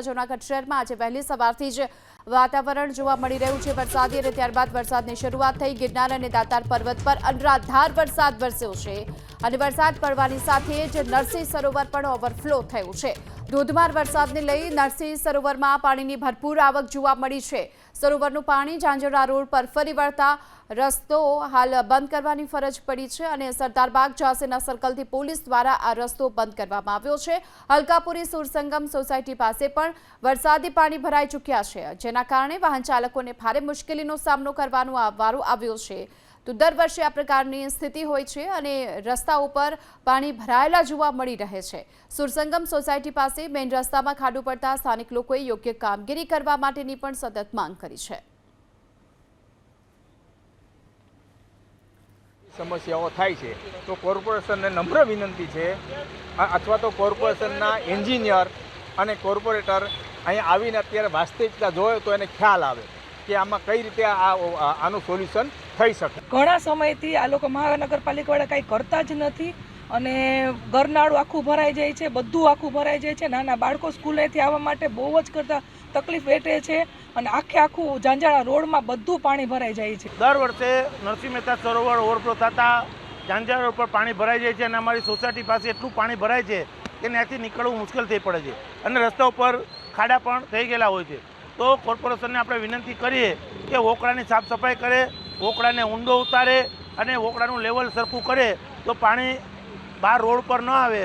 જૂનાગઢ શહેરમાં આજે વહેલી સવારથી જ વાતાવરણ જોવા મળી રહ્યું છે વરસાદી અને ત્યારબાદ વરસાદની શરૂઆત થઈ। ગિરનાર અને દાતાર પર્વત પર અનરાધાર વરસાદ વરસ્યો છે અને વરસાદ પડવાની સાથે જ નરસિંહ સરોવર પણ ઓવરફ્લો થયું છે। ધોધમાર વરસાદને લઈ નરસિંહ સરોવરમાં પાણીની ભરપૂર આવક જોવા મળી છે। સરોવરનું પાણી ઝાંઝરા રોડ પર ફરી વળતા રસ્તો હાલ બંધ કરવાની ફરજ પડી છે અને સરદારબાગ ઝાંસીના સર્કલથી પોલીસ દ્વારા આ રસ્તો બંધ કરવામાં આવ્યો છે। હલકાપુરી સુરસંગમ સોસાયટી પાસે પણ વરસાદી પાણી ભરાઈ ચૂક્યા છે, જેના કારણે વાહન ચાલકોને ભારે મુશ્કેલીનો સામનો કરવાનો વારો આવ્યો છે। તો દર વર્ષે આ પ્રકારની સ્થિતિ હોય છે અને રસ્તાઓ પર પાણી ભરાયેલા જોવા મળી રહે છે। સુરસંગમ સોસાયટી પાસે મેઇન રસ્તામાં ખાડો પડતા સ્થાનિક લોકોએ યોગ્ય કામગીરી કરવા માટેની પણ સતત માંગ કરી છે। સમસ્યાઓ થાય છે તો કોર્પોરેશનને નમ્ર વિનંતી છે અથવા તો કોર્પોરેશનના એન્જિનિયર અને કોર્પોરેટર અહીંયા આવીને અત્યારે વાસ્તવિકતા જોવે તો એને ખ્યાલ આવે કે આમાં કઈ રીતે આનું સોલ્યુશન થઈ શકે। ઘણા સમયથી આ લોકો મહાનગરપાલિકાવાળા કંઈ કરતા જ નથી અને ગરનાળું આખું ભરાઈ જાય છે, બધું આખું ભરાઈ જાય છે। નાના બાળકો સ્કૂલેથી આવવા માટે બહુ જ કરતા તકલીફ વેઠે છે અને આખું ઝાંઝરા રોડમાં બધું પાણી ભરાઈ જાય છે। દર વર્ષે નરસિંહ મહેતા સરોવર ઓવરફ્લો થતાં ઝાંઝરા રોડ પર પાણી ભરાઈ જાય છે અને અમારી સોસાયટી પાસે એટલું પાણી ભરાય છે કે ત્યાંથી નીકળવું મુશ્કેલ થઈ પડે છે અને રસ્તા ઉપર ખાડા પણ થઈ ગયેલા હોય છે। તો કોર્પોરેશનને આપણે વિનંતી કરીએ કે વોકળાની સાફ સફાઈ કરે, વોકળાને ઊંડો ઉતારે અને વોકળાનું લેવલ સરખું કરે તો પાણી બહાર રોડ પર ન આવે।